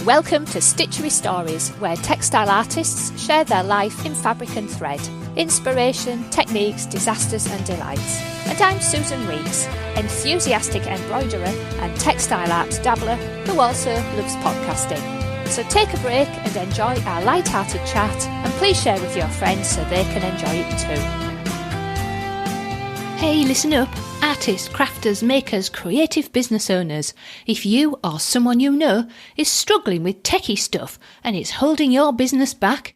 Welcome to Stitchery Stories, where textile artists share their life in fabric and thread, inspiration, techniques, disasters and delights. And I'm Susan Weeks, enthusiastic embroiderer and textile art dabbler who also loves podcasting. So take a break and enjoy our light-hearted chat, and please share with your friends so they can enjoy it too. Hey, listen up. Artists, crafters, makers, creative business owners. If you or someone you know is struggling with techie stuff and it's holding your business back,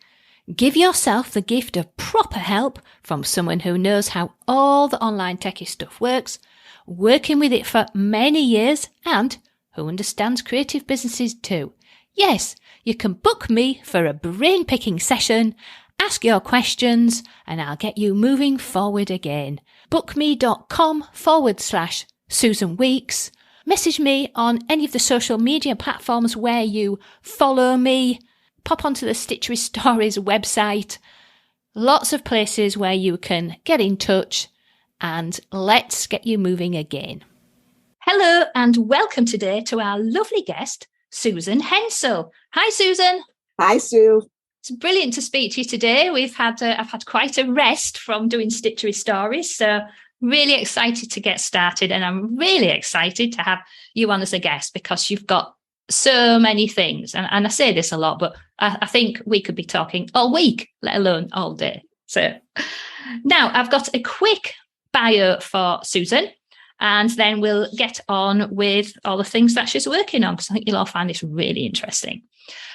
give yourself the gift of proper help from someone who knows how all the online techie stuff works, working with it for many years, and who understands creative businesses too. Yes, you can book me for a brain-picking session, ask your questions, and I'll get you moving forward again. bookme.com/Susan Weeks. Message me on any of the social media platforms where you follow me. Pop onto the Stitchery Stories website. Lots of places where you can get in touch, and let's get you moving again. Hello and welcome today to our lovely guest, Susan Hensel. Hi, Susan. Hi, Sue. It's brilliant to speak to you today. I've had quite a rest from doing Stitchery Stories, so really excited to get started, and I'm really excited to have you on as a guest because you've got so many things, and I say this a lot, but I think we could be talking all week, let alone all day. So now I've got a quick bio for Susan, and then we'll get on with all the things that she's working on, because I think you'll all find this really interesting.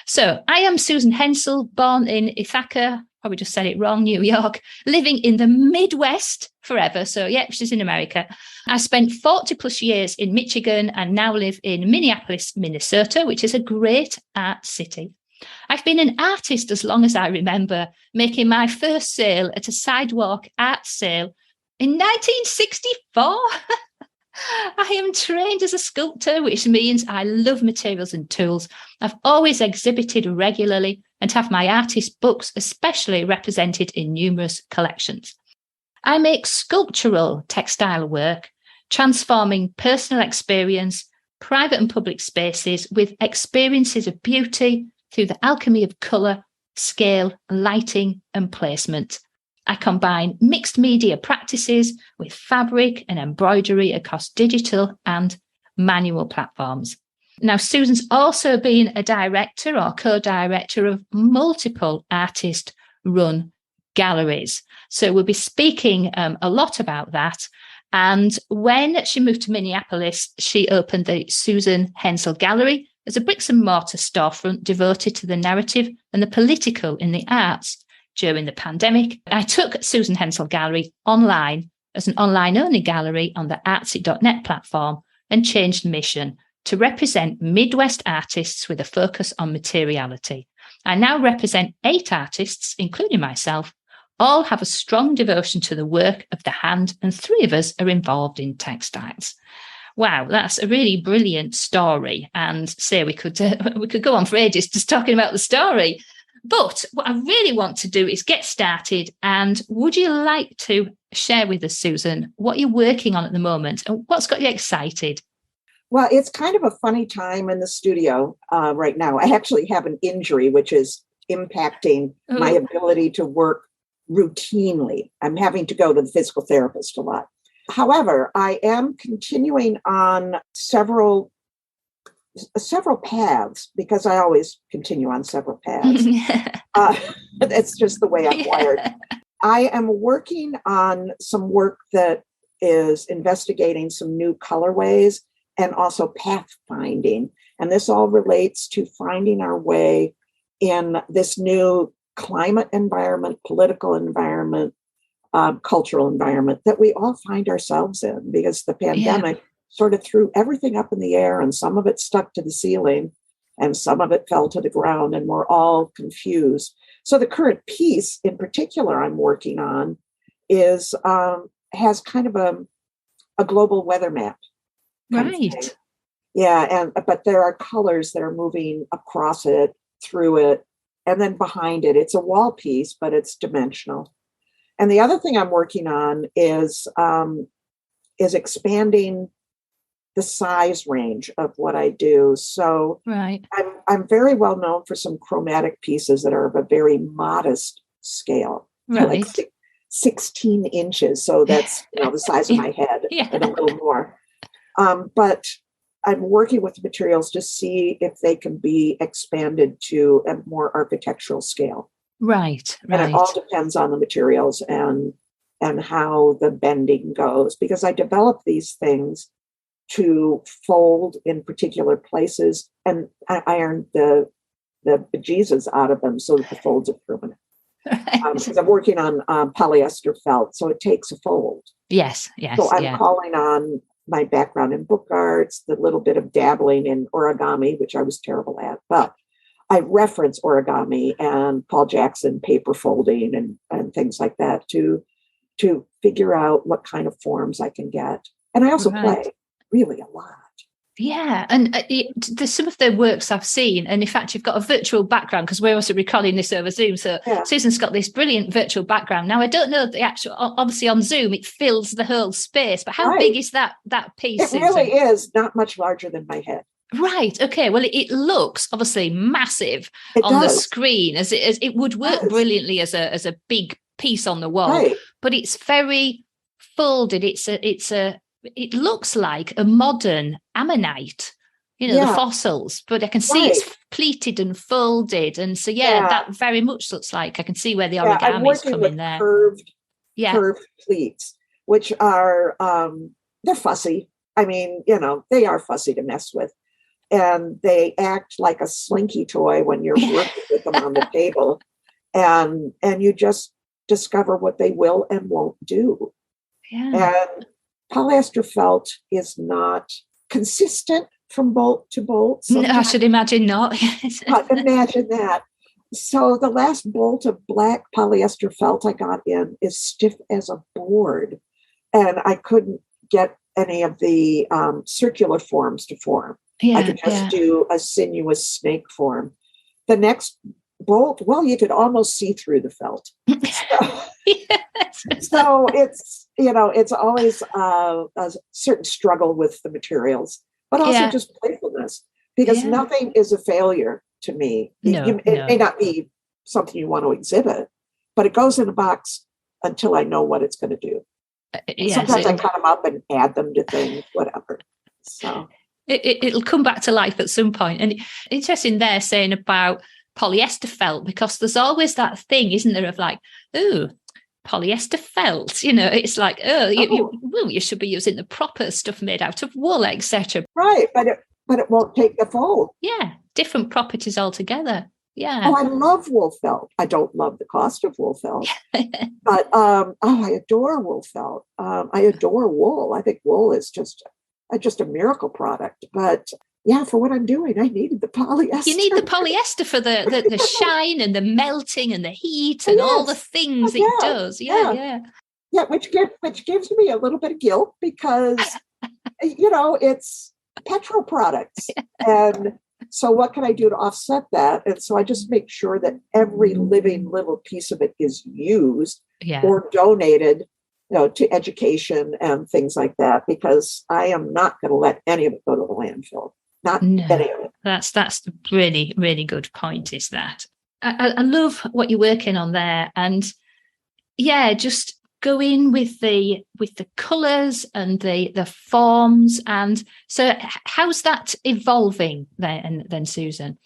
So I am Susan Hensel, born in Ithaca, probably just said it wrong, New York, living in the Midwest forever. So yeah, she's in America. I spent 40 plus years in Michigan and now live in Minneapolis, Minnesota, which is a great art city. I've been an artist as long as I remember, making my first sale at a sidewalk art sale in 1964. I am trained as a sculptor, which means I love materials and tools. I've always exhibited regularly and have my artist books especially represented in numerous collections. I make sculptural textile work, transforming personal experience, private and public spaces with experiences of beauty through the alchemy of colour, scale, lighting and placement. I combine mixed media practices with fabric and embroidery across digital and manual platforms. Now, Susan's also been a director or co-director of multiple artist-run galleries. So we'll be speaking a lot about that. And when she moved to Minneapolis, she opened the Susan Hensel Gallery as a bricks and mortar storefront devoted to the narrative and the political in the arts. During the pandemic, I took Susan Hensel Gallery online as an online-only gallery on the artsy.net platform and changed mission to represent Midwest artists with a focus on materiality. I now represent 8 artists, including myself. All have a strong devotion to the work of the hand, and 3 of us are involved in textiles. Wow, that's a really brilliant story. And say we could go on for ages just talking about the story. But what I really want to do is get started. And would you like to share with us, Susan, what you're working on at the moment and what's got you excited? Well, it's kind of a funny time in the studio right now. I actually have an injury, which is impacting my ability to work routinely. I'm having to go to the physical therapist a lot. However, I am continuing on several paths, because I always continue on several paths. That's just the way I'm wired. I am working on some work that is investigating some new colorways and also pathfinding. And this all relates to finding our way in this new climate environment, political environment, cultural environment that we all find ourselves in, because the pandemic sort of threw everything up in the air, and some of it stuck to the ceiling and some of it fell to the ground, and we're all confused. So the current piece in particular I'm working on is has kind of a global weather map. Right. Yeah, but there are colors that are moving across it, through it, and then behind it. It's a wall piece, but it's dimensional. And the other thing I'm working on is expanding the size range of what I do. So right. I'm very well known for some chromatic pieces that are of a very modest scale. They're like Right. 16 inches. So that's the size of my head and a little more. But I'm working with materials to see if they can be expanded to a more architectural scale. Right. And it all depends on the materials and how the bending goes, because I develop these things to fold in particular places, and I iron the bejesus out of them so that the folds are permanent. Because I'm working on polyester felt, so it takes a fold. Yes. So I'm calling on my background in book arts, the little bit of dabbling in origami, which I was terrible at, but I reference origami and Paul Jackson paper folding and things like that to figure out what kind of forms I can get. And I also play really a lot. Yeah, and there's some of the works I've seen, and in fact, you've got a virtual background because we're also recording this over Zoom. So Susan's got this brilliant virtual background. Now, I don't know the actual. Obviously, on Zoom, it fills the whole space. But how big is that piece? It Susan? really is not much larger than my head. Right. Okay. Well, it looks obviously massive on the screen, as it would work brilliantly as a big piece on the wall. But it's very folded. It looks like a modern ammonite, the fossils, but I can see it's pleated and folded. And so, that very much looks like I can see where the origami is coming there. Curved pleats, which are, they're fussy. I mean, they are fussy to mess with. And they act like a slinky toy when you're working with them on the table. And you just discover what they will and won't do. Yeah. And polyester felt is not consistent from bolt to bolt. No, I should imagine not. But imagine that. So the last bolt of black polyester felt I got in is stiff as a board. And I couldn't get any of the circular forms to form. I could just do a sinuous snake form. The next bolt, well, you could almost see through the felt. So it's, it's always a certain struggle with the materials, but also just playfulness, because nothing is a failure to me. It may not be something you want to exhibit, but it goes in a box until I know what it's going to do. Sometimes I cut them up and add them to things, whatever. So it'll come back to life at some point. And interesting there saying about polyester felt, because there's always that thing, isn't there, of like, ooh, polyester felt, it's like, you should be using the proper stuff made out of wool, etc. Right, but it won't take the fold. Yeah, different properties altogether. Yeah. Oh, I love wool felt. I don't love the cost of wool felt, but I adore wool felt. I adore wool. I think wool is just a miracle product. But for what I'm doing, I needed the polyester. You need the polyester for the shine and the melting and the heat and all the things it does. Yeah, which gives me a little bit of guilt because it's petrol products. And so what can I do to offset that? And so I just make sure that every living little piece of it is used or donated, to education and things like that, because I am not going to let any of it go to the landfill. Not any of it. That's the really, really good point, is that. I love what you're working on there. And just go in with the colours and the forms. And so how's that evolving then Susan?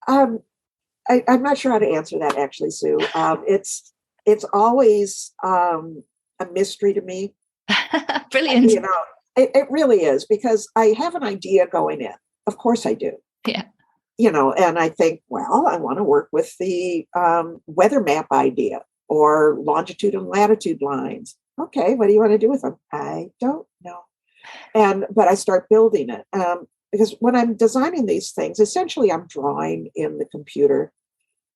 I'm not sure how to answer that, actually, Sue. It's always a mystery to me. Brilliant. It really is, because I have an idea going in. Of course I do. Yeah. And I think, well, I want to work with the weather map idea or longitude and latitude lines. Okay, what do you want to do with them? I don't know. But I start building it. Because when I'm designing these things, essentially I'm drawing in the computer.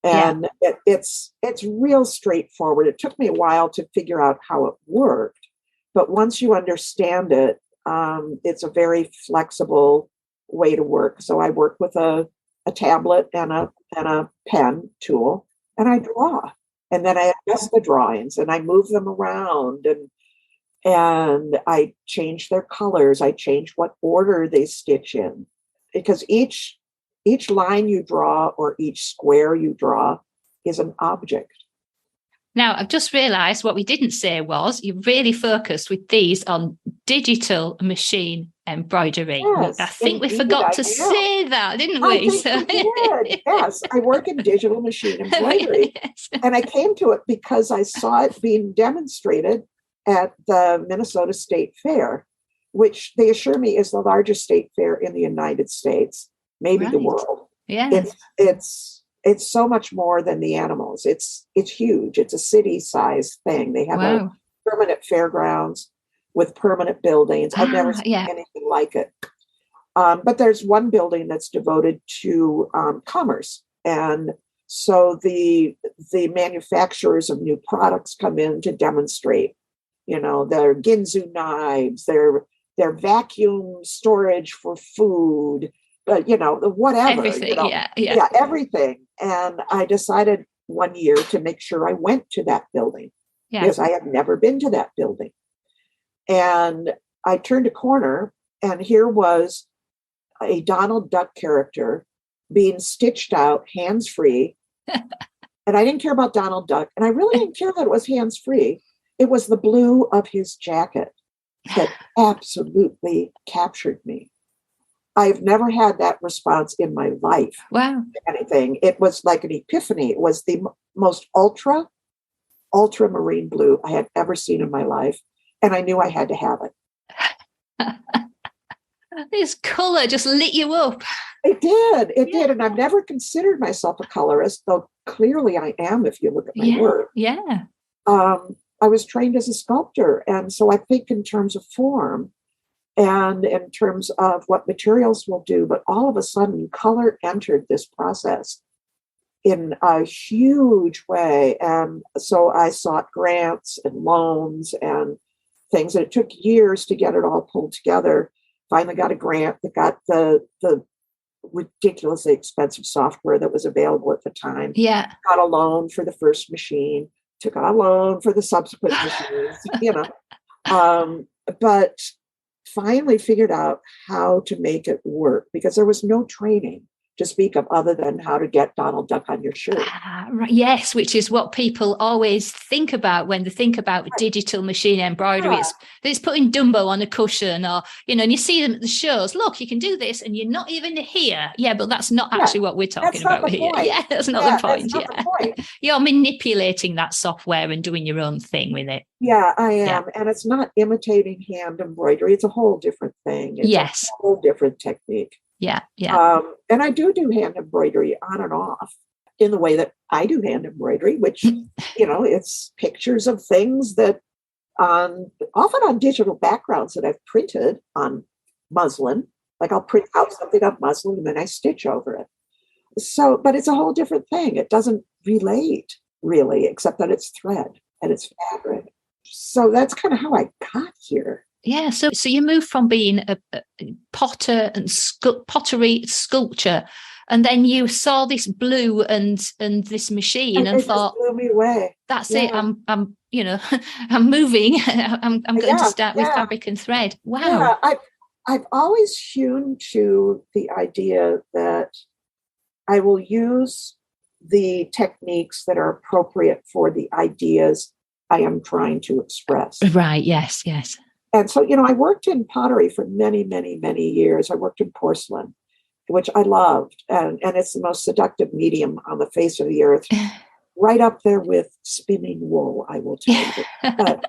And it's real straightforward. It took me a while to figure out how it worked. But once you understand it, it's a very flexible way to work. So I work with a tablet and a pen tool, and I draw. And then I adjust the drawings and I move them around. And And I changed their colors. I changed what order they stitch in, because each line you draw or each square you draw is an object. Now, I've just realised what we didn't say was you really focused with these on digital machine embroidery. Yes, I think indeed, we forgot to say that, didn't we? I think we did. Yes, I work in digital machine embroidery. Yes. And I came to it because I saw it being demonstrated at the Minnesota State Fair, which they assure me is the largest state fair in the United States, maybe the world. Yeah. It's so much more than the animals. It's huge. It's a city-sized thing. They have a permanent fairgrounds with permanent buildings. I've never seen anything like it. But there's one building that's devoted to commerce. And so the manufacturers of new products come in to demonstrate, their Ginzu knives, their vacuum storage for food, but whatever, everything, everything. And I decided one year to make sure I went to that building because I had never been to that building. And I turned a corner, and here was a Donald Duck character being stitched out hands-free. And I didn't care about Donald Duck, and I really didn't care that it was hands-free. It was the blue of his jacket that absolutely captured me. I've never had that response in my life. Wow. Anything. It was like an epiphany. It was the most ultramarine blue I had ever seen in my life. And I knew I had to have it. This color just lit you up. It did. It did. And I've never considered myself a colorist, though clearly I am if you look at my work. Yeah. I was trained as a sculptor. And so I think in terms of form and in terms of what materials will do, but all of a sudden color entered this process in a huge way. And so I sought grants and loans and things. And it took years to get it all pulled together. Finally got a grant that got the ridiculously expensive software that was available at the time. Yeah. Got a loan for the first machine, took out a loan for the subsequent machines, but finally figured out how to make it work because there was no training to speak of other than how to get Donald Duck on your shirt. Right. Yes, which is what people always think about when they think about digital machine embroidery. It's putting Dumbo on a cushion or, and you see them at the shows. Look, you can do this and you're not even here. Yeah, but that's not actually what we're talking about here. Point. Yeah, that's not the point. The point. You're manipulating that software and doing your own thing with it. Yeah, I am. Yeah. And it's not imitating hand embroidery. It's a whole different thing. It's a whole different technique. Yeah. And I do hand embroidery on and off in the way that I do hand embroidery, which, it's pictures of things that often on digital backgrounds that I've printed on muslin. Like I'll print out something on muslin and then I stitch over it. So, but it's a whole different thing. It doesn't relate really, except that it's thread and it's fabric. So that's kind of how I got here. Yeah, so you moved from being a potter and pottery sculpture, and then you saw this blue and this machine and thought, just blew me away. That's it. I'm I'm moving. I'm going to start with fabric and thread. Wow. Yeah, I've always hewn to the idea that I will use the techniques that are appropriate for the ideas I am trying to express. Right. Yes. And so, I worked in pottery for many, many, many years. I worked in porcelain, which I loved. And it's the most seductive medium on the face of the earth, right up there with spinning wool, I will tell you. But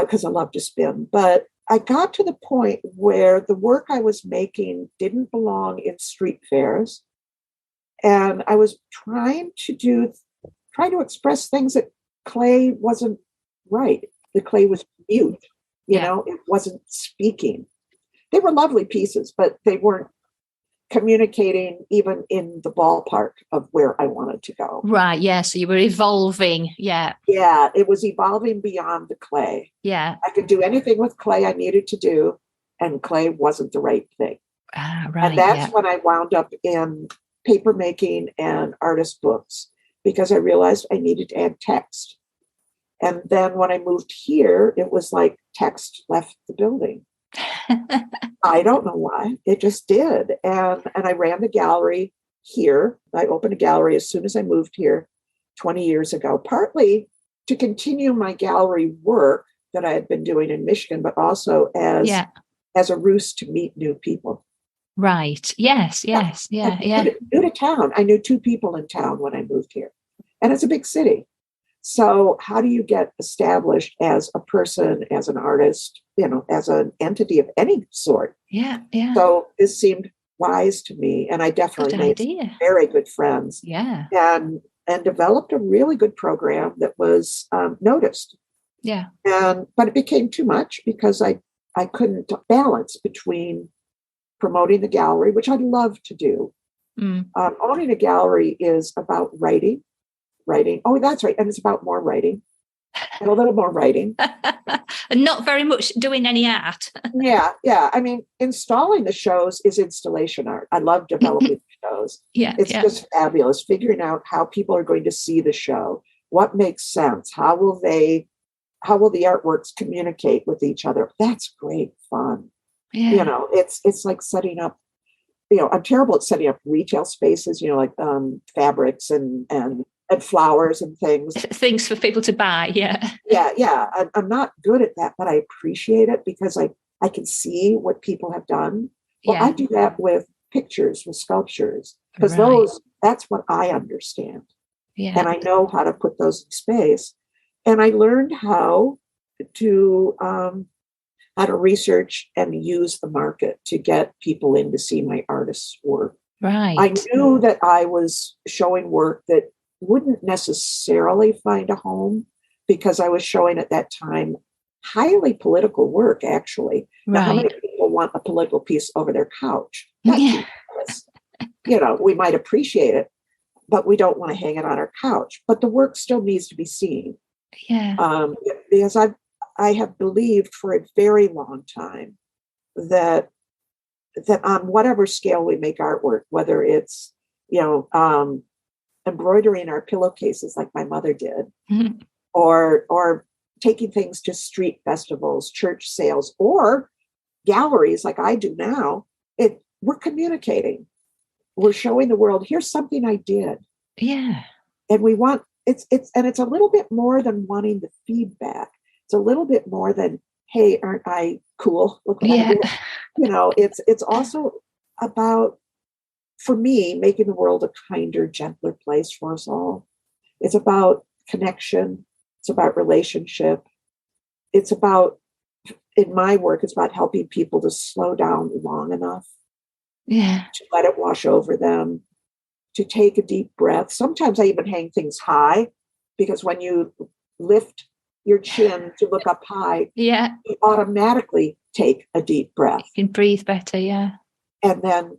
because I love to spin. But I got to the point where the work I was making didn't belong in street fairs. And I was trying to express things that clay wasn't right. The clay was mute. It wasn't speaking. They were lovely pieces, but they weren't communicating even in the ballpark of where I wanted to go. Right. Yeah. So you were evolving. Yeah. Yeah. It was evolving beyond the clay. Yeah. I could do anything with clay I needed to do, and clay wasn't the right thing. Right. And that's when I wound up in paper making and artist books because I realized I needed to add text. And then when I moved here, it was like text left the building. I don't know why. It just did. And I ran the gallery here. I opened a gallery as soon as I moved here 20 years ago, partly to continue my gallery work that I had been doing in Michigan, but also as a ruse to meet new people. Right. Yes. Yeah. New to town. I knew 2 people in town when I moved here. And it's a big city. So how do you get established as a person, as an artist, as an entity of any sort? Yeah. So this seemed wise to me. And I definitely made some very good friends. Yeah. And developed a really good program that was noticed. Yeah. But it became too much because I couldn't balance between promoting the gallery, which I'd love to do. Owning a gallery is about writing. Oh, that's right. And it's about more writing and a little more writing. And not very much doing any art. Yeah. I mean, installing the shows is installation art. I love developing shows. It's just fabulous. Figuring out how people are going to see the show, what makes sense, how will the artworks communicate with each other. That's great fun. Yeah. It's like setting up, I'm terrible at setting up retail spaces, like fabrics and flowers and things for people to buy. I'm not good at that, but I appreciate it because I can see what people have done. Well, I do that with pictures, with sculptures, because that's what I understand. And I know how to put those in space. And I learned how to research and use the market to get people in to see my artist's work. Right. I knew that I was showing work that wouldn't necessarily find a home because I was showing at that time highly political work, actually. Now, how many people want a political piece over their couch? That's we might appreciate it, but we don't want to hang it on our couch. But the work still needs to be seen. Yeah. Because I have believed for a very long time that on whatever scale we make artwork, whether it's embroidering our pillowcases like my mother did, or taking things to street festivals, church sales, or galleries like I do now, we're communicating. We're showing the world, here's something I did. Yeah. And we want it's a little bit more than wanting the feedback. It's a little bit more than, hey, aren't I cool? Look what I did. It's also about, for me, making the world a kinder, gentler place for us all. It's about connection. It's about relationship. It's about, in my work, it's about helping people to slow down long enough to let it wash over them, to take a deep breath. Sometimes I even hang things high because when you lift your chin to look up high, you automatically take a deep breath. You can breathe better, And then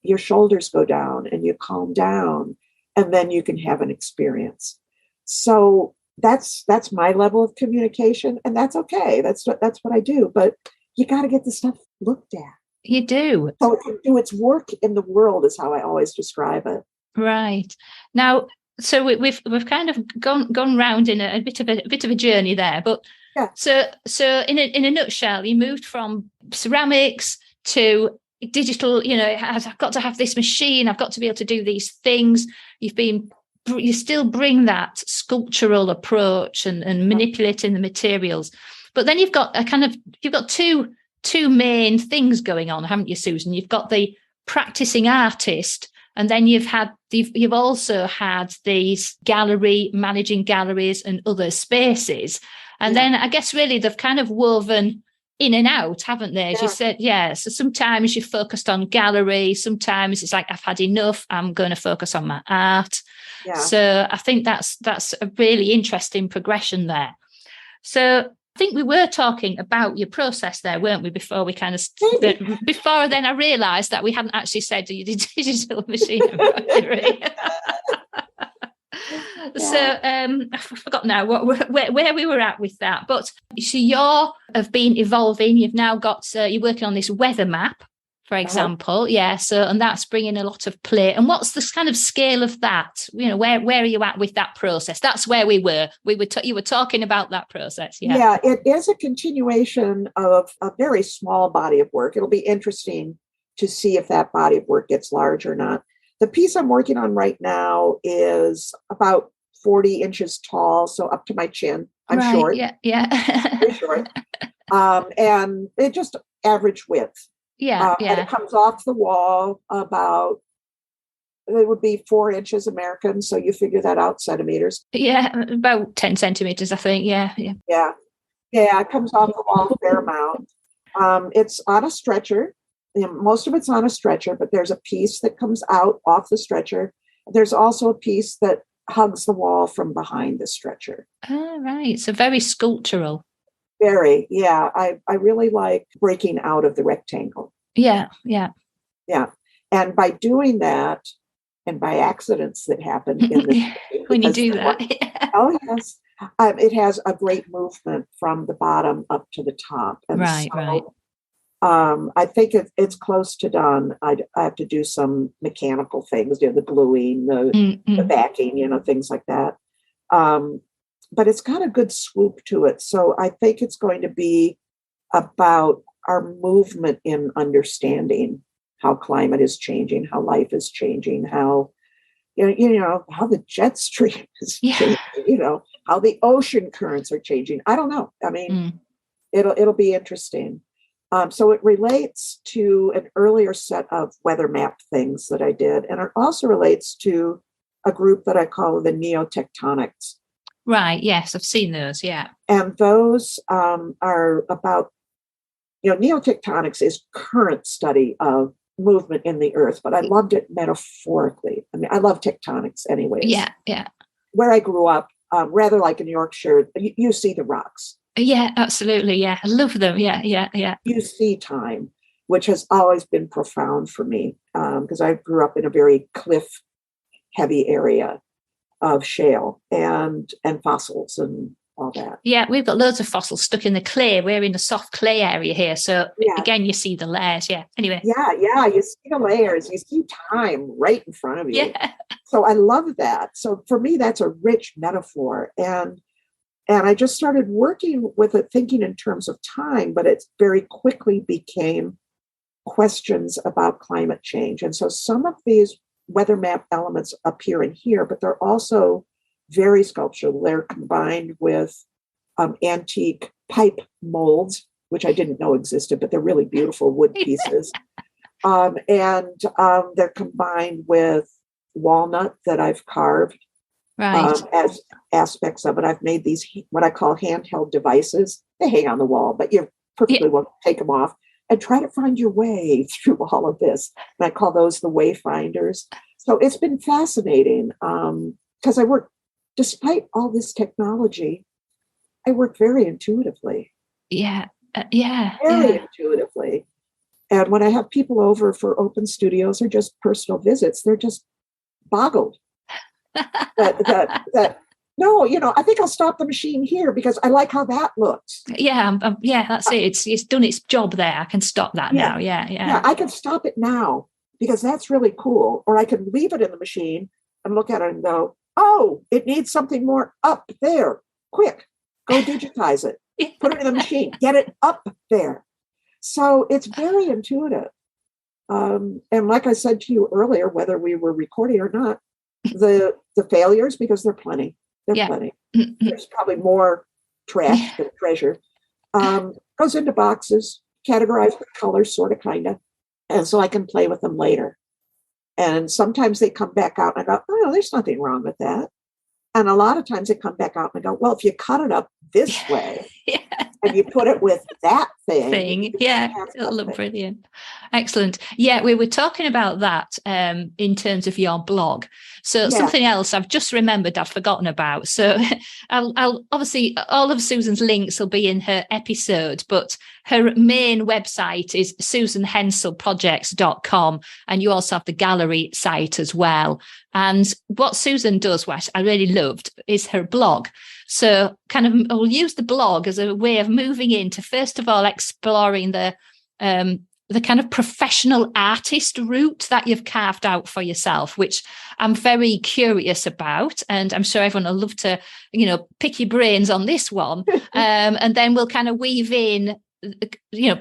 your shoulders go down and you calm down, and then you can have an experience. So that's my level of communication, and that's okay. That's what I do. But you got to get the stuff looked at. You do. So it can do its work in the world, is how I always describe it. Right. Now, so we've kind of gone round in a bit of a journey there. But so in a nutshell, you moved from ceramics to digital. I've got to have this machine. I've got to be able to do these things. You still bring that sculptural approach and manipulating the materials, but then you've got two main things going on, haven't you, Susan? You've got the practicing artist, and then you've also had these managing galleries and other spaces. And then I guess really they've kind of woven in and out, haven't they? As you said, so sometimes you're focused on gallery, sometimes it's like, I've had enough, I'm going to focus on my art. So I think that's a really interesting progression there. So I think we were talking about your process there, weren't we, before we kind of before then I realised that we hadn't actually said you did digital machine embroidery. So I forgot now where we were at with that. But so you have been evolving. You've now got you're working on this weather map for example. Yeah. So, and that's bringing a lot of play. And what's the kind of scale of that? Where are you at with that process? That's where we were. You were talking about that process. Yeah. Yeah, it is a continuation of a very small body of work. It'll be interesting to see if that body of work gets large or not. The piece I'm working on right now is about 40 inches tall, so up to my chin. I'm short. Yeah. Very short. And it just average width. Yeah. And it comes off the wall about, it would be 4 inches American. So you figure that out, centimeters. Yeah, about 10 centimeters, I think. Yeah. Yeah, it comes off the wall a fair amount. It's on a stretcher. Most of it's on a stretcher, but there's a piece that comes out off the stretcher. There's also a piece that hugs the wall from behind the stretcher. Oh, right. So very sculptural. Very, yeah. I really like breaking out of the rectangle. Yeah. And by doing that, and by accidents that happen in this when you do that. Oh, yes. It has a great movement from the bottom up to the top. And right. I think it's close to done. I have to do some mechanical things, the gluing, the backing, things like that. But it's got a good swoop to it. So I think it's going to be about our movement in understanding how climate is changing, how life is changing, how how the jet stream is changing, how the ocean currents are changing. I don't know. I mean, it'll be interesting. So it relates to an earlier set of weather map things that I did, and it also relates to a group that I call the neotectonics. Right. Yes, I've seen those. Yeah. And those are about, neotectonics is current study of movement in the earth, but I loved it metaphorically. I mean, I love tectonics anyways. Yeah. Where I grew up, rather like in Yorkshire, you see the rocks. Yeah, absolutely. Yeah. I love them. Yeah. You see time, which has always been profound for me because I grew up in a very cliff heavy area of shale and fossils and all that. Yeah, we've got loads of fossils stuck in the clay. We're in a soft clay area here. So again, you see the layers. Yeah. Anyway. Yeah. You see the layers. You see time right in front of you. Yeah. So I love that. So for me, that's a rich metaphor. And I just started working with it, thinking in terms of time, but it very quickly became questions about climate change. And so some of these weather map elements appear in here, but they're also very sculptural. They're combined with antique pipe molds, which I didn't know existed, but they're really beautiful wood pieces. And they're combined with walnut that I've carved as aspects of it. I've made these, what I call handheld devices. They hang on the wall, but you're perfectly welcome to take them off and try to find your way through all of this. And I call those the wayfinders. So it's been fascinating because I work, despite all this technology, I work very intuitively. Very intuitively. And when I have people over for open studios or just personal visits, they're just boggled. that no, I think I'll stop the machine here because I like how that looks. Yeah, that's it. It's done its job there. I can stop that now. Yeah, I can stop it now because that's really cool. Or I can leave it in the machine and look at it and go, oh, it needs something more up there. Quick, go digitize it. Put it in the machine. Get it up there. So it's very intuitive. And like I said to you earlier, whether we were recording or not, the failures, because they're plenty. Plenty. There's probably more trash than treasure. Goes into boxes, categorized with colors, sort of, kind of. And so I can play with them later. And sometimes they come back out and I go, oh, there's nothing wrong with that. And a lot of times they come back out and I go, well, if you cut it up this way and you put it with that thing. It'll look brilliant. Excellent. Yeah, we were talking about that in terms of your blog. So something else I've just remembered I've forgotten about. So I'll obviously, all of Susan's links will be in her episode, but her main website is susanhenselprojects.com. And you also have the gallery site as well. And what Susan does, what I really loved, is her blog. So kind of I'll use the blog as a way of moving into, first of all, exploring the the kind of professional artist route that you've carved out for yourself, which I'm very curious about. And I'm sure everyone will love to, pick your brains on this one. And then we'll kind of weave in,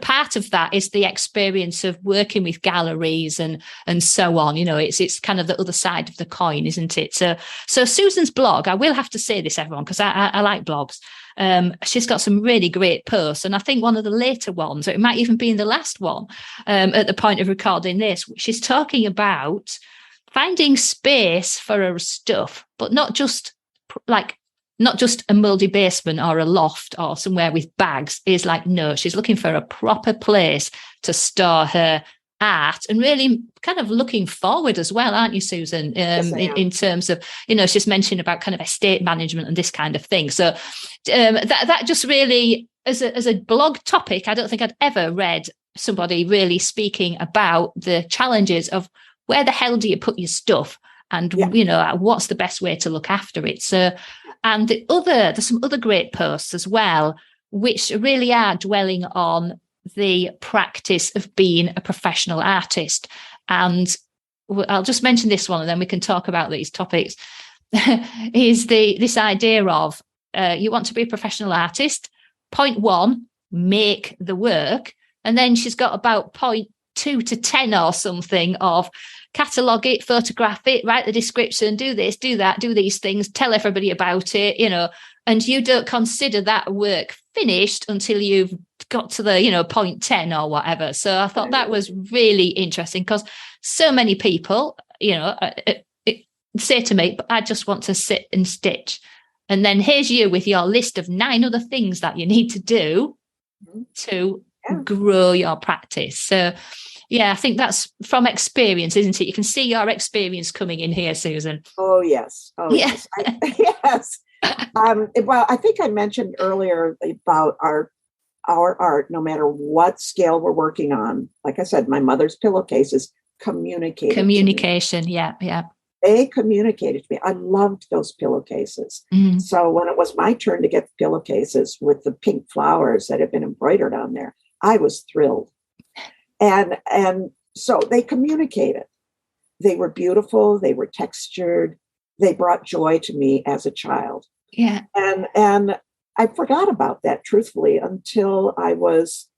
part of that is the experience of working with galleries and so on. It's kind of the other side of the coin, isn't it? So Susan's blog, I will have to say this, everyone, because I like blogs. She's got some really great posts, and I think one of the later ones, or it might even be in the last one, at the point of recording this, she's talking about finding space for her stuff, but not just a mouldy basement or a loft or somewhere with bags. Is like, no, she's looking for a proper place to store her art, and really kind of looking forward as well, aren't you, Susan? Yes, in terms of, she's mentioned about kind of estate management and this kind of thing. So that just really, as a blog topic, I don't think I'd ever read somebody really speaking about the challenges of where the hell do you put your stuff, and what's the best way to look after it. So, and there's some other great posts as well, which really are dwelling on the practice of being a professional artist. And I'll just mention this one, and then we can talk about these topics. Is this idea of you want to be a professional artist. Point 1, make the work. And then she's got about point 2 to 10 or something of catalogue it, photograph it, write the description, do this, do that, do these things, tell everybody about it, and you don't consider that work finished until you've got to the, point 10 or whatever. So I thought that was really interesting, because so many people, say to me, but I just want to sit and stitch. And then here's you with your list of 9 other things that you need to do to grow your practice. So, yeah, I think that's from experience, isn't it? You can see your experience coming in here, Susan. Oh, yes. Yes. Yes. Well, I think I mentioned earlier about our art, no matter what scale we're working on. Like I said, my mother's pillowcases communicated. Communication, yeah. They communicated to me. I loved those pillowcases. Mm. So when it was my turn to get the pillowcases with the pink flowers that had been embroidered on there, I was thrilled. And so they communicated. They were beautiful. They were textured. They brought joy to me as a child. Yeah. And I forgot about that, truthfully, until I was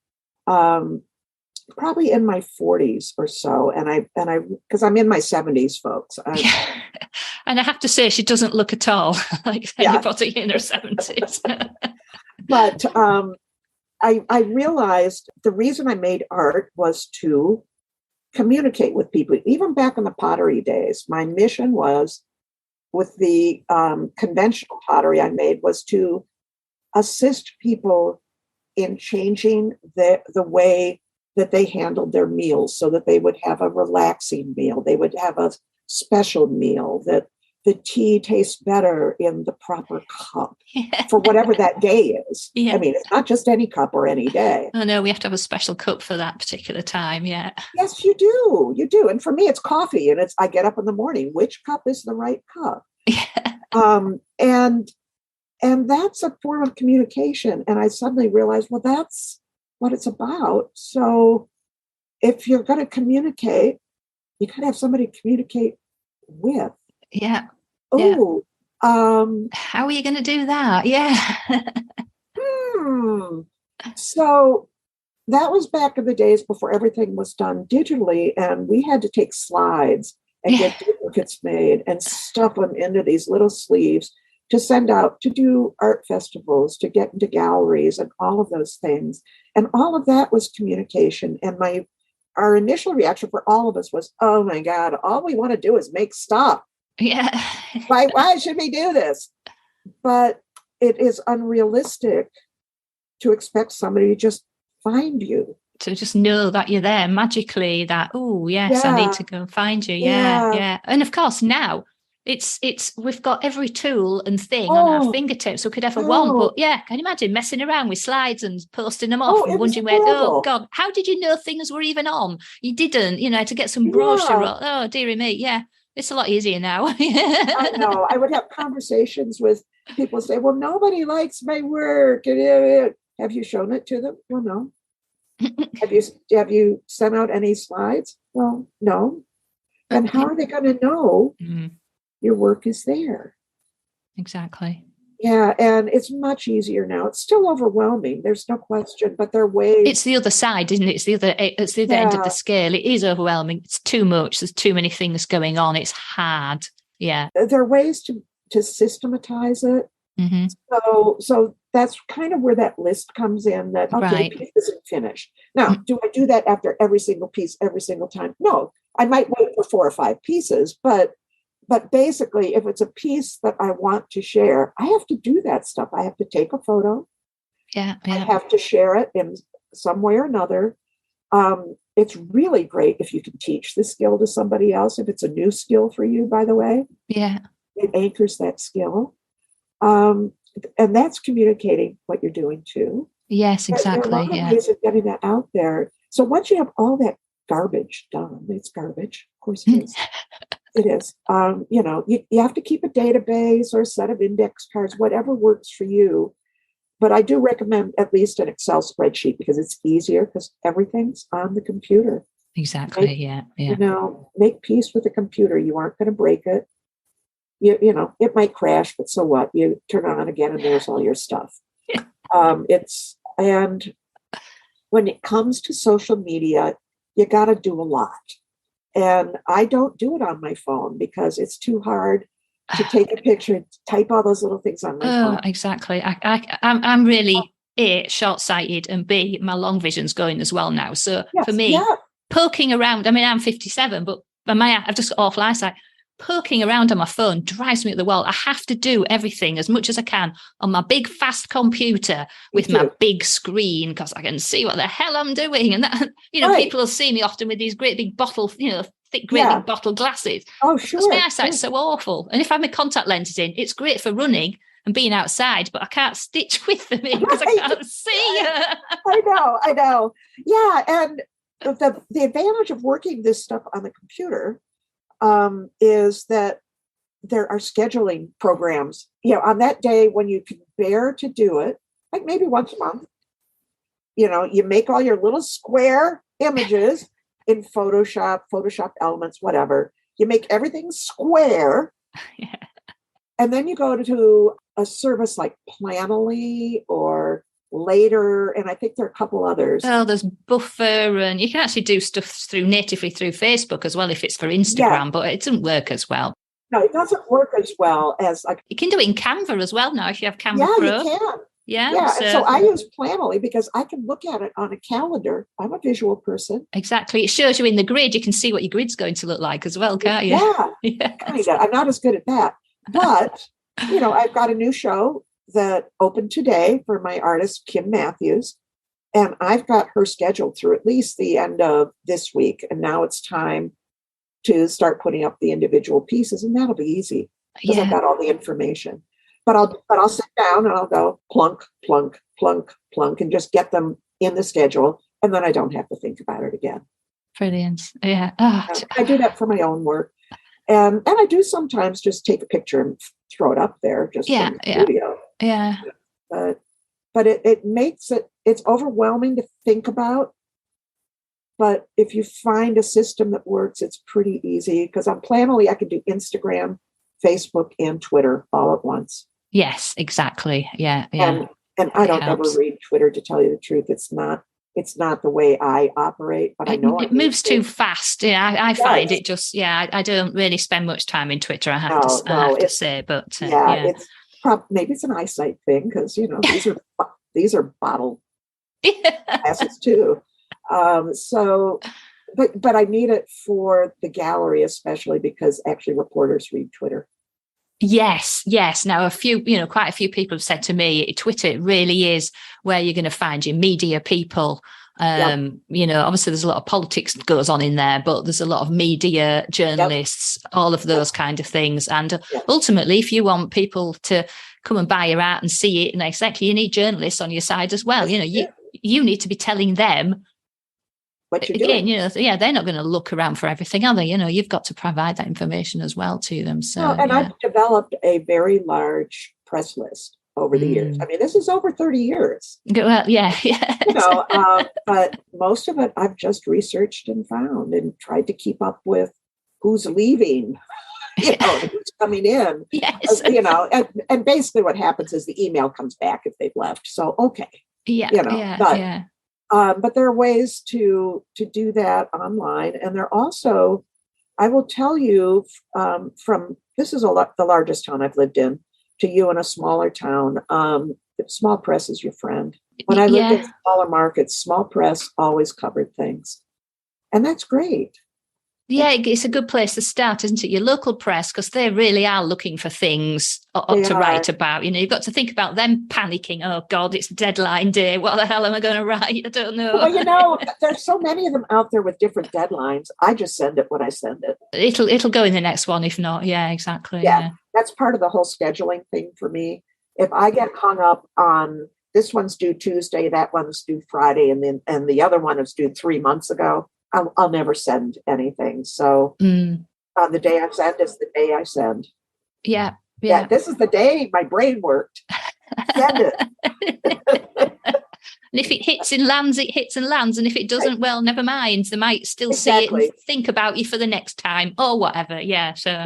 probably in my 40s or so. And I because I'm in my 70s, folks. And I have to say, she doesn't look at all like anybody in her 70s. But I realized the reason I made art was to communicate with people. Even back in the pottery days, my mission was, with the conventional pottery I made, was to assist people in changing the way that they handled their meals, so that they would have a relaxing meal. They would have a special meal, that the tea tastes better in the proper cup for whatever that day is. Yeah. I mean, it's not just any cup or any day. Oh, no, we have to have a special cup for that particular time. Yeah. Yes, you do. You do. And for me, it's coffee. And I get up in the morning. Which cup is the right cup? Yeah. And that's a form of communication. And I suddenly realized, well, that's what it's about. So if you're going to communicate, you got to have somebody to communicate with. Yeah. Oh, how are you going to do that? Yeah. So that was back in the days before everything was done digitally, and we had to take slides and get duplicates made and stuff them into these little sleeves to send out to do art festivals, to get into galleries, and all of those things. And all of that was communication. And our initial reaction for all of us was, oh my God, all we want to do is make stuff. Yeah. Why should we do this? But it is unrealistic to expect somebody to just find you. To just know that you're there magically, that, oh, yes, I need to go and find you. Yeah. And of course, now it's we've got every tool and thing on our fingertips we could ever want. But yeah, can you imagine messing around with slides and posting them off and wondering where, oh God, how did you know things were even on? You didn't, to get some brochure. Oh, dearie me. Yeah. It's a lot easier now. I know. I would have conversations with people say, well, nobody likes my work. Have you shown it to them? Well, no. Have you sent out any slides? Well, no. Then how are they going to know your work is there? Exactly. Yeah, and it's much easier now. It's still overwhelming. There's no question, but there are ways. It's the other side, isn't it? It's the other end of the scale. It is overwhelming. It's too much. There's too many things going on. It's hard. Yeah. There are ways to systematize it. Mm-hmm. So that's kind of where that list comes in, that, okay, the piece isn't finished. Now, do I do that after every single piece, every single time? No, I might wait for 4 or 5 pieces, but basically, if it's a piece that I want to share, I have to do that stuff. I have to take a photo. Yeah. I have to share it in some way or another. It's really great if you can teach the skill to somebody else. If it's a new skill for you, by the way, it anchors that skill. And that's communicating what you're doing too. Yes, exactly. There are a lot of ways of getting that out there. So once you have all that garbage done, it's garbage. Of course it is. It is. You have to keep a database or a set of index cards, whatever works for you. But I do recommend at least an Excel spreadsheet because it's easier because everything's on the computer. Exactly. Make peace with the computer. You aren't going to break it. It might crash, but so what? You turn it on again and there's all your stuff. And when it comes to social media, you got to do a lot. And I don't do it on my phone because it's too hard to take a picture, type all those little things on my phone. Exactly. I'm really A, short-sighted, and B, my long vision's going as well now. So for me, poking around, I mean, I'm 57, but I've just got awful eyesight. Poking around on my phone drives me at the wall. I have to do everything as much as I can on my big fast computer with my big screen because I can see what the hell I'm doing. And that, people will see me often with these great big bottle, thick, great big bottle glasses. Oh, sure. Because my eyesight's so awful. And if I have my contact lenses in, it's great for running and being outside, but I can't stitch with them in because I can't see. I know. Yeah. And the advantage of working this stuff on the computer is that there are scheduling programs, on that day when you can bear to do it, like maybe once a month, you make all your little square images in Photoshop Elements, whatever. You make everything square. Yeah. And then you go to a service like Planoly or Later, and I think there are a couple others. Oh, there's Buffer, and you can actually do stuff natively through Facebook as well if it's for Instagram, but it doesn't work as well. No, it doesn't work as well as you can do it in Canva as well now if you have Canva Pro. Yeah, you can. Yeah. So I use Planoly because I can look at it on a calendar. I'm a visual person. Exactly. It shows you in the grid. You can see what your grid's going to look like as well, can't you? Yeah. Kind of. I'm not as good at that, but I've got a new show that opened today for my artist, Kim Matthews. And I've got her scheduled through at least the end of this week. And now it's time to start putting up the individual pieces. And that'll be easy because I've got all the information. But I'll sit down and I'll go plunk, plunk, plunk, plunk, and just get them in the schedule. And then I don't have to think about it again. Brilliant. Yeah. Oh. I do that for my own work. And I do sometimes just take a picture and throw it up there just from the studio. Yeah. But it makes it's overwhelming to think about. But if you find a system that works, it's pretty easy. Because on Planoly, I can do Instagram, Facebook, and Twitter all at once. Yes, exactly. Yeah. And I don't ever read Twitter, to tell you the truth. It's not the way I operate, but I know it moves too fast. Yeah, I find it just, I don't really spend much time in Twitter, I have to say, but it's maybe it's an eyesight thing because, these are bottle glasses too. But I need it for the gallery, especially because actually reporters read Twitter. Yes. Now, quite a few people have said to me, Twitter really is where you're going to find your media people. Obviously there's a lot of politics that goes on in there, but there's a lot of media, journalists, all of those kind of things. And ultimately, if you want people to come and buy your art and see it, and exactly, you need journalists on your side as well. You need to be telling them what you're doing. They're not going to look around for everything, are they? You've got to provide that information as well to them. So, I've developed a very large press list. over the years. I mean, this is over 30 years. Well, yeah. But most of it I've just researched and found and tried to keep up with who's leaving, who's coming in. Yes. And basically what happens is the email comes back if they've left. So, okay. But there are ways to do that online. And there also, I will tell you from, this is the largest town I've lived in, to you in a smaller town. Small press is your friend. When I lived in smaller markets, small press always covered things. And that's great. Yeah, it's a good place to start, isn't it? Your local press, because they really are looking for things to write about. You've got to think about them panicking. Oh, God, it's deadline day. What the hell am I going to write? I don't know. Well, there's so many of them out there with different deadlines. I just send it when I send it. It'll go in the next one, if not. Yeah, exactly. Yeah, that's part of the whole scheduling thing for me. If I get hung up on this one's due Tuesday, that one's due Friday, and the other one is due 3 months ago, I'll never send anything. So the day I send is the day I send. Yeah. This is the day my brain worked. Send it. And if it hits and lands, it hits and lands. And if it doesn't, well, never mind. They might still see it and think about you for the next time or whatever. Yeah. So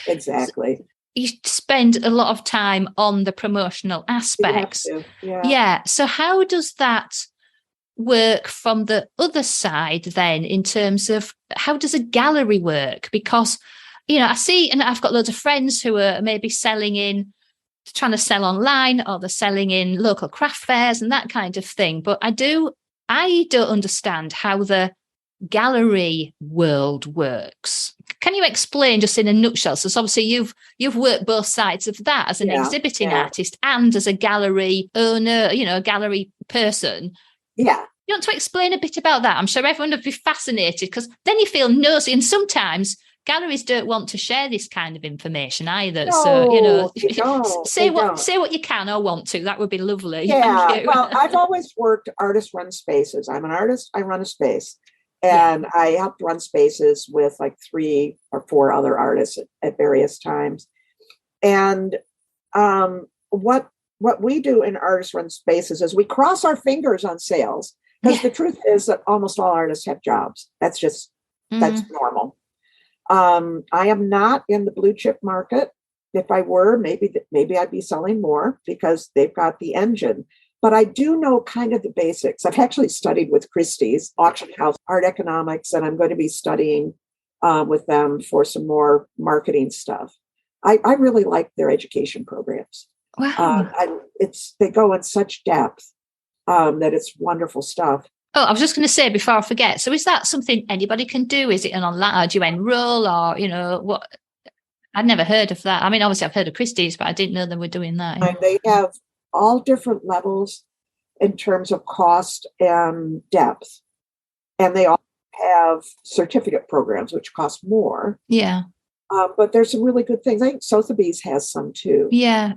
exactly. So you spend a lot of time on the promotional aspects. Yeah. So how does that work from the other side then, in terms of how does a gallery work? Because I see, and I've got loads of friends who are maybe trying to sell online, or they're selling in local craft fairs and that kind of thing, but I don't understand how the gallery world works. Can you explain just in a nutshell? So obviously you've worked both sides of that as an exhibiting artist and as a gallery owner, a gallery person. Yeah. You want to explain a bit about that? I'm sure everyone would be fascinated, because then you feel nosy, and sometimes galleries don't want to share this kind of information either. No, so say what you can or want to. That would be lovely. Yeah. Well, I've always worked artist-run spaces. I'm an artist. I run a space, and I helped run spaces with like 3 or 4 other artists at various times. And what we do in artist-run spaces is we cross our fingers on sales, because the truth is that almost all artists have jobs. That's normal. I am not in the blue chip market. If I were, maybe I'd be selling more, because they've got the engine. But I do know kind of the basics. I've actually studied with Christie's auction house art economics, and I'm going to be studying with them for some more marketing stuff. I really like their education programs. Wow. They go in such depth that it's wonderful stuff. Oh, I was just going to say before I forget. So is that something anybody can do? Is it an online, or do you enroll, or, what? I'd never heard of that. I mean, obviously I've heard of Christie's, but I didn't know they were doing that. And they have all different levels in terms of cost and depth. And they all have certificate programs, which cost more. Yeah. But there's some really good things. I think Sotheby's has some too. Yeah.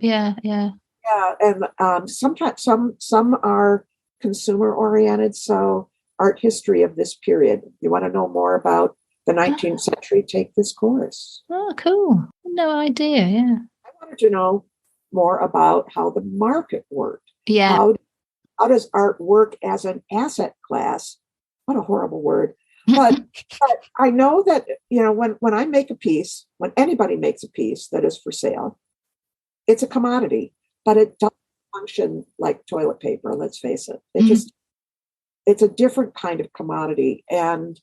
Yeah, and sometimes some are consumer oriented. So art history of this period. You want to know more about the 19th century? Take this course. Oh, cool! No idea. Yeah, I wanted to know more about how the market worked. Yeah, how does art work as an asset class? What a horrible word. But I know that when I make a piece, when anybody makes a piece that is for sale, it's a commodity. But it doesn't function like toilet paper, let's face it. It's a different kind of commodity. And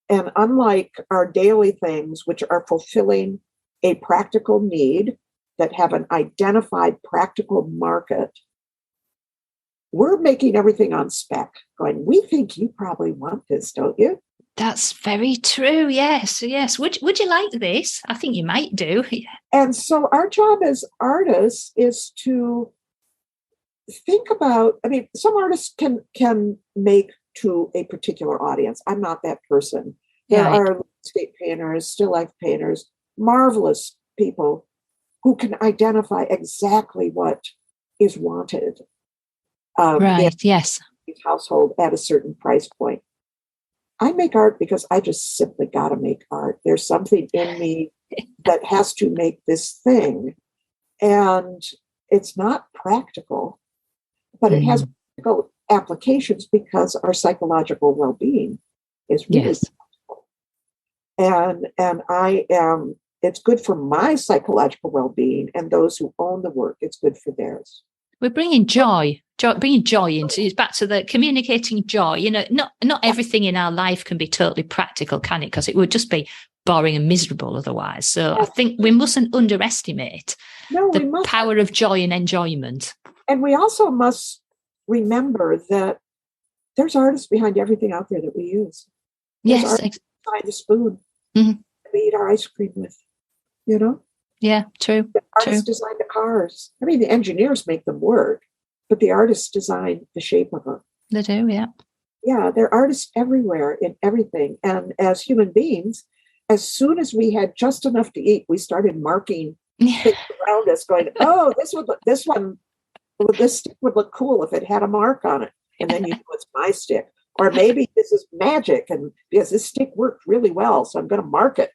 unlike our daily things, which are fulfilling a practical need that have an identified practical market, we're making everything on spec, going, we think you probably want this, don't you? That's very true. Yes. Would you like this? I think you might do. And so our job as artists is to think about, some artists can make to a particular audience. I'm not that person. There are landscape painters, still life painters, marvelous people who can identify exactly what is wanted. Yes. Household at a certain price point. I make art because I just simply got to make art. There's something in me that has to make this thing. And it's not practical, but it has practical applications because our psychological well-being is really practical. And it's good for my psychological well-being, and those who own the work, it's good for theirs. We're bringing bringing joy into it's back to the communicating joy. Not everything in our life can be totally practical, can it? Because it would just be boring and miserable otherwise. So I think we mustn't underestimate the power of joy and enjoyment. And we also must remember that there's artists behind everything out there that we use. There's artists behind the spoon that we eat our ice cream with, Yeah, true. The artists design the cars. I mean, the engineers make them work, but the artists design the shape of them. They do, yeah. Yeah, there are artists everywhere in everything. And as human beings, as soon as we had just enough to eat, we started marking things around us, going, "Oh, this stick would look cool if it had a mark on it." And then it's my stick. Or maybe this is magic, and because this stick worked really well, so I'm going to mark it.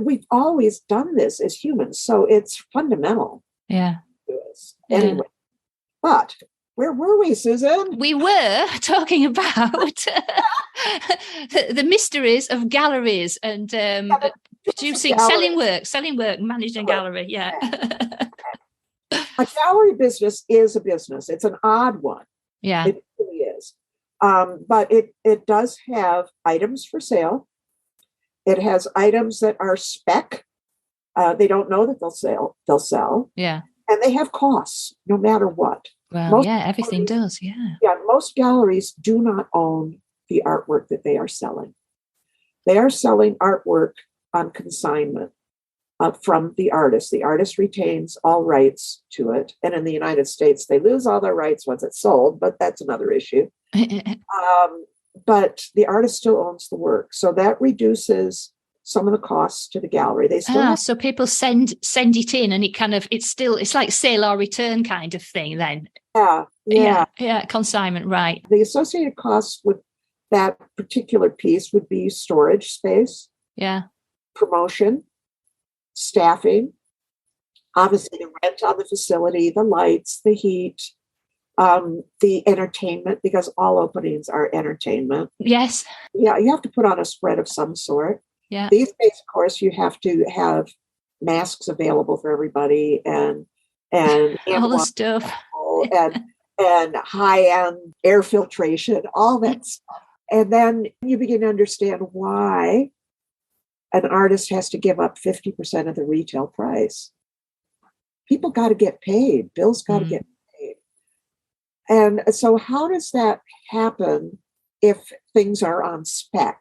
We've always done this as humans, so it's fundamental. Yeah. To us. Anyway, but where were we, Susan? We were talking about the mysteries of galleries and selling work, managing a gallery. Yeah. A gallery business is a business. It's an odd one. Yeah. It really is. But it does have items for sale. It has items that are spec. They don't know that they'll sell. Yeah. And they have costs no matter what. Well, everything does. Yeah. Yeah. Most galleries do not own the artwork that they are selling. They are selling artwork on consignment from the artist. The artist retains all rights to it. And in the United States, they lose all their rights once it's sold, but that's another issue. But the artist still owns the work. So that reduces some of the costs to the gallery. They still so people send it in, and it's like sale or return kind of thing then. Yeah, consignment, right. The associated costs with that particular piece would be storage space, promotion, staffing, obviously the rent on the facility, the lights, the heat, the entertainment, because all openings are entertainment. Yes. Yeah, you have to put on a spread of some sort. Yeah. These days, of course, you have to have masks available for everybody and all the stuff and high-end air filtration, all that stuff. And then you begin to understand why an artist has to give up 50% of the retail price. People got to get paid. Bills got to get paid. And so how does that happen if things are on spec?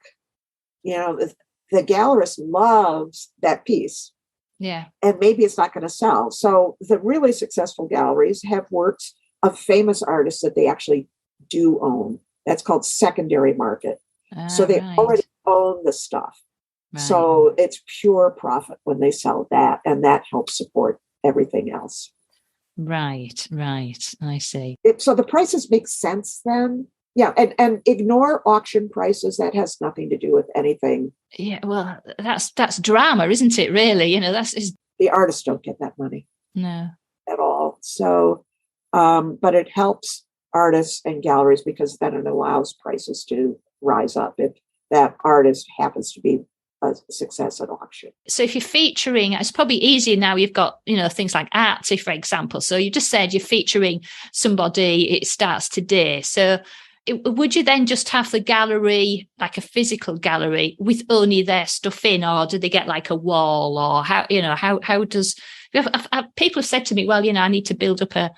The gallerist loves that piece. Yeah. And maybe it's not going to sell. So the really successful galleries have works of famous artists that they actually do own. That's called secondary market. So they already own the stuff. Right. So it's pure profit when they sell that, and that helps support everything else. Right. I see. So the prices make sense then. Yeah, and ignore auction prices. That has nothing to do with anything. Yeah, well, that's drama, isn't it? Really, the artists don't get that money. No, at all. So, but it helps artists and galleries because then it allows prices to rise up if that artist happens to be a success at auction. So if you're featuring, it's probably easier now. You've got things like artsy, for example. So you just said you're featuring somebody. It starts today. So. Would you then just have the gallery, like a physical gallery, with only their stuff in, or do they get like a wall, or how does people have said to me, well, I need to build up a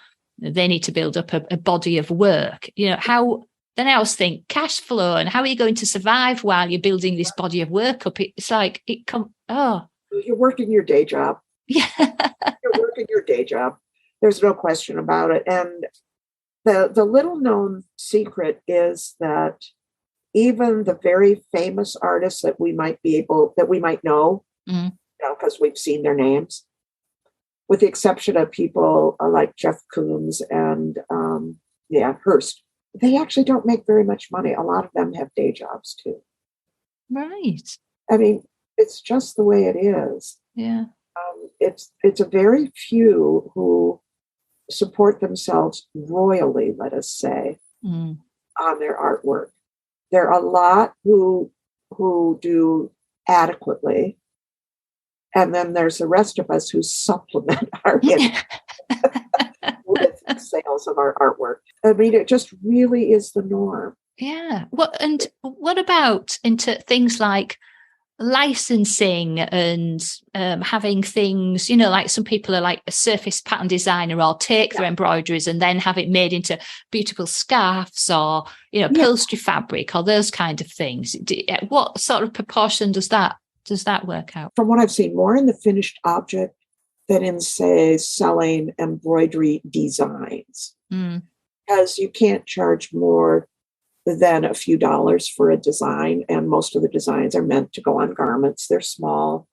body of work. How then I always think cash flow, and how are you going to survive while you're building this body of work up? It's like you're working your day job. Yeah, you're working your day job. There's no question about it, and. The little known secret is that even the very famous artists that we might know, because we've seen their names, with the exception of people like Jeff Koons and Hearst, they actually don't make very much money. A lot of them have day jobs too. Right. I mean, it's just the way it is. Yeah. it's a very few who support themselves royally, let us say, on their artwork. There are a lot who do adequately, and then there's the rest of us who supplement our income with sales of our artwork. I mean, it just really is the norm. Yeah. What about into things like licensing and having things, like some people are like a surface pattern designer or take their embroideries and then have it made into beautiful scarves or, upholstery fabric or those kind of things. What sort of proportion does that work out? From what I've seen, more in the finished object than in, say, selling embroidery designs. Because you can't charge more than a few dollars for a design, and most of the designs are meant to go on garments. They're small.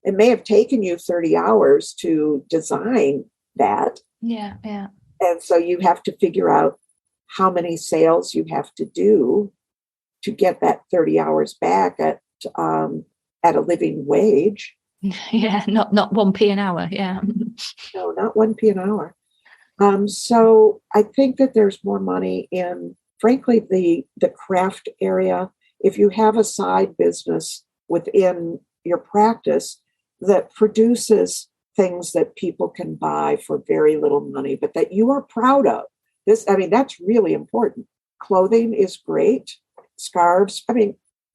It may have taken you 30 hours to design that. Yeah. And so you have to figure out how many sales you have to do to get that 30 hours back at a living wage. Yeah, not 1p an hour. Yeah. No, not 1p an hour. So I think that there's more money in, frankly, the craft area. If you have a side business within your practice that produces things that people can buy for very little money, but that you are proud of. That's really important. Clothing is great. Scarves.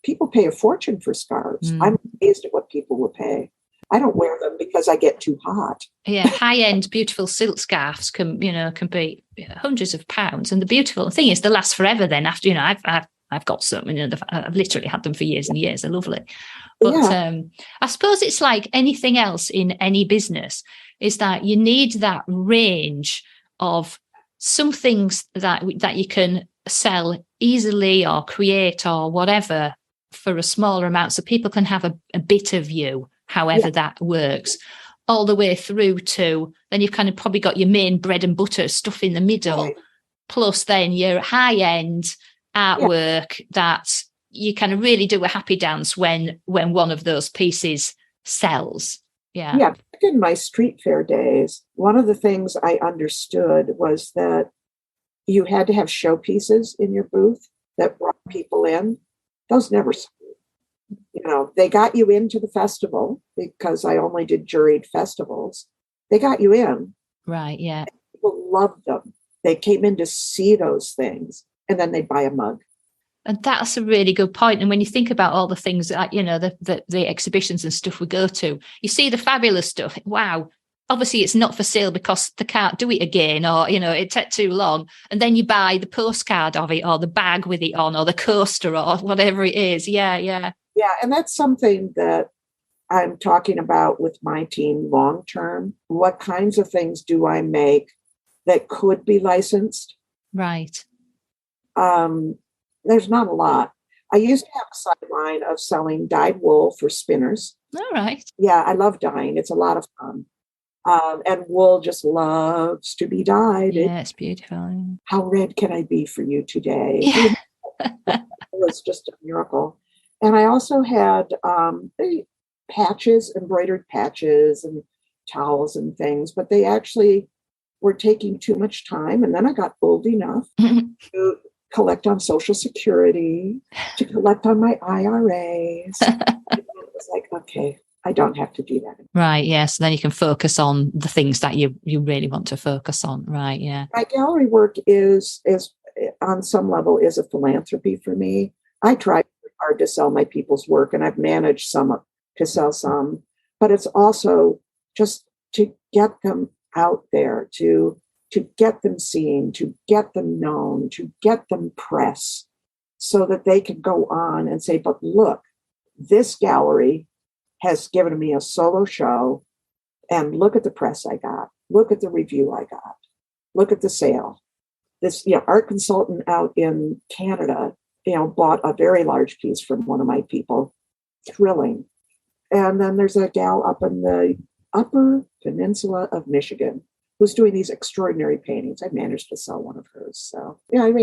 People pay a fortune for scarves. I'm amazed at what people will pay. I don't wear them because I get too hot. Yeah, high-end, beautiful silk scarves can be hundreds of pounds. And the beautiful thing is, they last forever. Then after, I've got some, I've literally had them for years and years. They're lovely. But I suppose it's like anything else in any business, is that you need that range of some things that you can sell easily or create or whatever for a smaller amount, so people can have a bit of you, however that works, all the way through to then you've kind of probably got your main bread and butter stuff in the middle, plus then your high-end artwork that you kind of really do a happy dance when one of those pieces sells. Yeah. Back in my street fair days, one of the things I understood was that you had to have showpieces in your booth that brought people in. Those never sold. They got you into the festival because I only did juried festivals. They got you in. Right, yeah. People loved them. They came in to see those things, and then they'd buy a mug. And that's a really good point. And when you think about all the things that, the exhibitions and stuff we go to, you see the fabulous stuff. Wow. Obviously, it's not for sale because they can't do it again, or, it takes too long. And then you buy the postcard of it, or the bag with it on, or the coaster, or whatever it is. Yeah. Yeah, and that's something that I'm talking about with my team long term. What kinds of things do I make that could be licensed? Right. There's not a lot. I used to have a sideline of selling dyed wool for spinners. All right. Yeah, I love dyeing. It's a lot of fun. And wool just loves to be dyed. Yeah, it's beautiful. How red can I be for you today? Yeah. It was just a miracle. And I also had patches, embroidered patches and towels and things, but they actually were taking too much time. And then I got old enough to collect on Social Security, to collect on my IRAs. It was like, okay, I don't have to do that anymore. Right, yeah. So then you can focus on the things that you really want to focus on. Right, yeah. My gallery work is on some level is a philanthropy for me. I try hard to sell my people's work, and I've managed to sell some, but it's also just to get them out there, to get them seen, to get them known, to get them press, so that they can go on and say, but look, this gallery has given me a solo show, and look at the press I got, look at the review I got, look at the sale. This art consultant out in Canada, bought a very large piece from one of my people. Thrilling. And then there's a gal up in the Upper Peninsula of Michigan who's doing these extraordinary paintings. I managed to sell one of hers. So,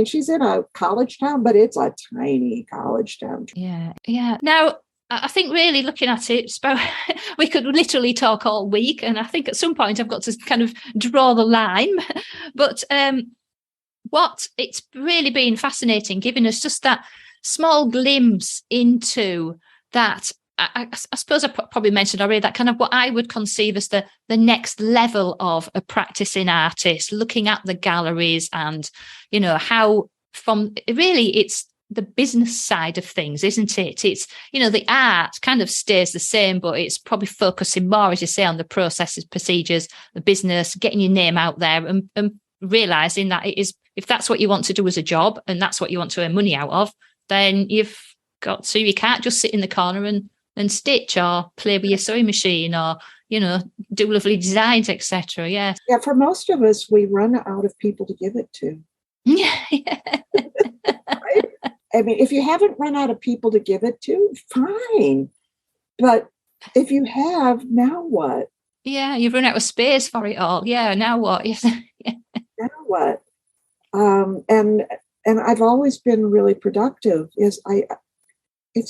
she's in a college town, but it's a tiny college town. Yeah. Yeah. Now, I think really looking at it, we could literally talk all week. And I think at some point I've got to kind of draw the line. But what it's really been fascinating, giving us just that small glimpse into that. I suppose I probably mentioned already that kind of what I would conceive as the next level of a practicing artist, looking at the galleries and, how from really it's the business side of things, isn't it? It's, the art kind of stays the same, but it's probably focusing more, as you say, on the processes, procedures, the business, getting your name out there and realizing that it is, if that's what you want to do as a job and that's what you want to earn money out of, then you can't just sit in the corner and stitch or play with your sewing machine or, do lovely designs, etc. Yeah. Yeah. For most of us, we run out of people to give it to. Yeah. Right? I mean, if you haven't run out of people to give it to, fine. But if you have, now what? Yeah, you've run out of space for it all. Yeah, now what? Now what? And I've always been really productive. It's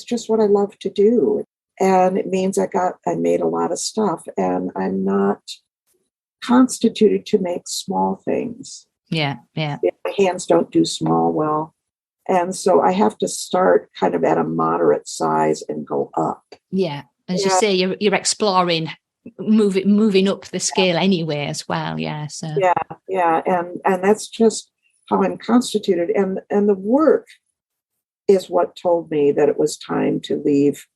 just what I love to do. And it means I made a lot of stuff, and I'm not constituted to make small things. Yeah. My hands don't do small well. And so I have to start kind of at a moderate size and go up. Yeah. As you say, you're exploring, moving up the scale anyway as well. Yeah. So. Yeah. And that's just how I'm constituted. And the work is what told me that it was time to leave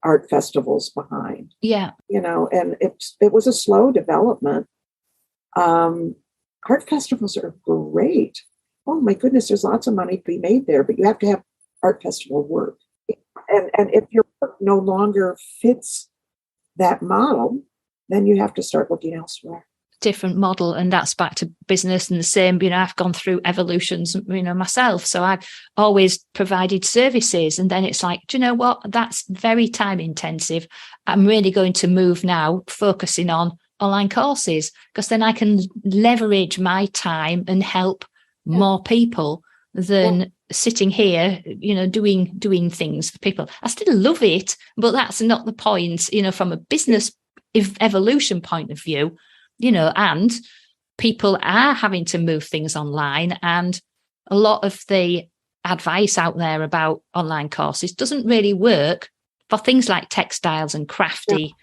art festivals behind. Yeah. And it was a slow development. Art festivals are great. Oh my goodness, there's lots of money to be made there, but you have to have art festival work. And if your work no longer fits that model, then you have to start looking elsewhere. Different model, and that's back to business. And the same, I've gone through evolutions, myself. So I've always provided services, and then it's like, do you know what? That's very time intensive. I'm really going to move now, focusing on online courses, because then I can leverage my time and help more people than sitting here, doing things for people. I still love it, but that's not the point, from a business evolution point of view. And people are having to move things online. And a lot of the advice out there about online courses doesn't really work for things like textiles and crafty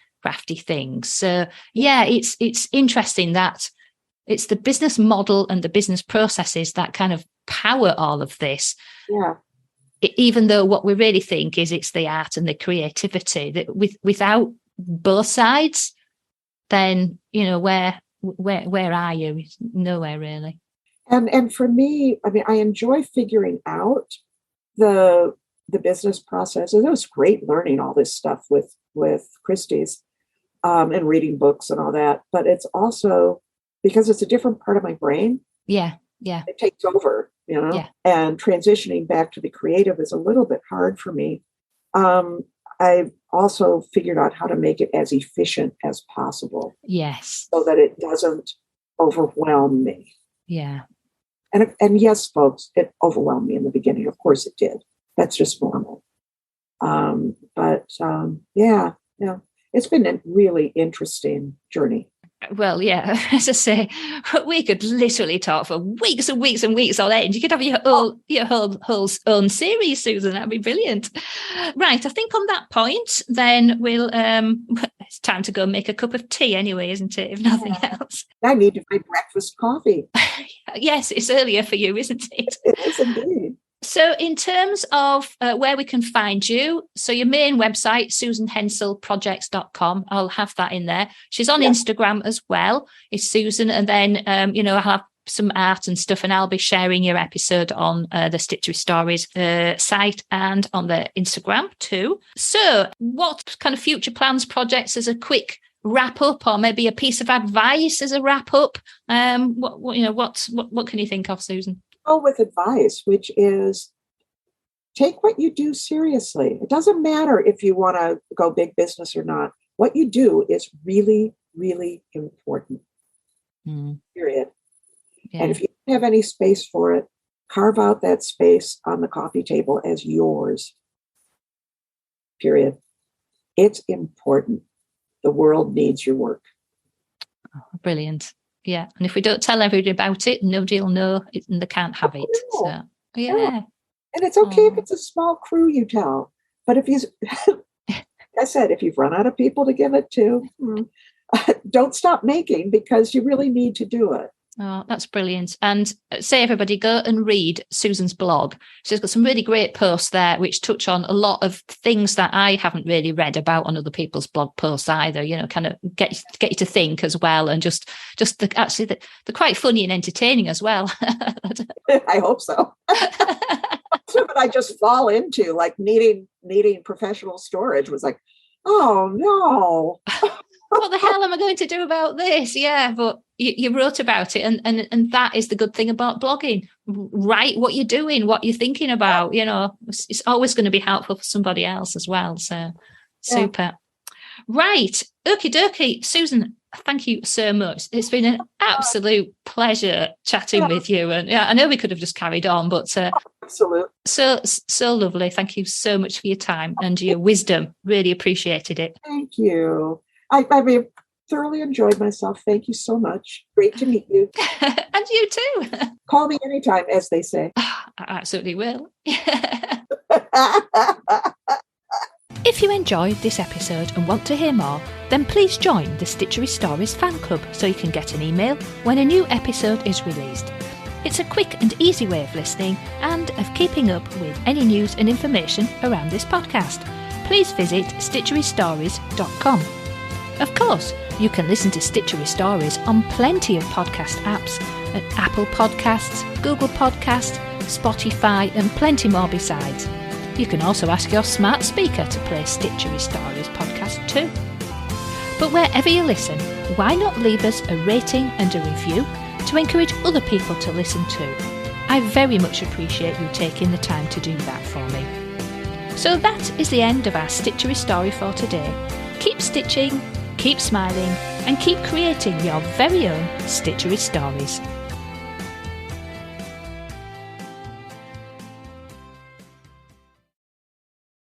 things. So, it's interesting that it's the business model and the business processes that kind of power all of this. Yeah. Even though what we really think is it's the art and the creativity that without both sides, then where are you? Nowhere really. And for me, I mean, I enjoy figuring out the business process. It was great learning all this stuff with Christie's and reading books and all that. But it's also because it's a different part of my brain. Yeah. It takes over, and transitioning back to the creative is a little bit hard for me. I've also figured out how to make it as efficient as possible. Yes. So that it doesn't overwhelm me. Yeah. And yes, folks, it overwhelmed me in the beginning. Of course it did. That's just normal. It's been a really interesting journey. Well, yeah, as I say, we could literally talk for weeks and weeks and weeks on end. You could have your whole own series, Susan. That'd be brilliant. Right, I think on that point, then we'll. It's time to go make a cup of tea, anyway, isn't it? If nothing else. I need to make breakfast coffee. Yes, it's earlier for you, isn't it? It is indeed. So in terms of where we can find you, so your main website, susanhenselprojects.com, I'll have that in there. She's on Instagram as well, it's Susan. And then, I'll have some art and stuff, and I'll be sharing your episode on the Stitchery Stories site and on the Instagram too. So what kind of future plans, projects as a quick wrap up, or maybe a piece of advice as a wrap up? What can you think of, Susan? With advice, which is take what you do seriously. It doesn't matter if you want to go big business or not. What you do is really, really important. Period. Yeah. And if you don't have any space for it, carve out that space on the coffee table as yours. Period. It's important. The world needs your work. Oh, brilliant. Yeah. And if we don't tell everybody about it, nobody will know it and they can't have it. So, yeah. And it's okay if it's a small crew you tell. But if you, like I said, if you've run out of people to give it to, don't stop making, because you really need to do it. Oh, that's brilliant. And say everybody go and read Susan's blog. She's got some really great posts there which touch on a lot of things that I haven't really read about on other people's blog posts either, kind of get you to think as well. And just they're quite funny and entertaining as well. I hope so. But I just fall into like needing professional storage was like, oh no. What the hell am I going to do about this? Yeah, but you wrote about it, and that is the good thing about blogging. Write what you're doing, what you're thinking about. It's always going to be helpful for somebody else as well. So super. Right, okie dokie, Susan. Thank you so much. It's been an absolute pleasure chatting with you. And I know we could have just carried on, but absolutely, so lovely. Thank you so much for your time and your wisdom. Really appreciated it. Thank you. I thoroughly enjoyed myself. Thank you so much. Great to meet you. And you too. Call me anytime, as they say. I absolutely will. If you enjoyed this episode and want to hear more, then please join the Stitchery Stories fan club so you can get an email when a new episode is released. It's a quick and easy way of listening and of keeping up with any news and information around this podcast. Please visit stitcherystories.com. Of course, you can listen to Stitchery Stories on plenty of podcast apps at Apple Podcasts, Google Podcasts, Spotify, and plenty more besides. You can also ask your smart speaker to play Stitchery Stories podcast too. But wherever you listen, why not leave us a rating and a review to encourage other people to listen too? I very much appreciate you taking the time to do that for me. So that is the end of our Stitchery story for today. Keep stitching, keep smiling, and keep creating your very own Stitchery stories.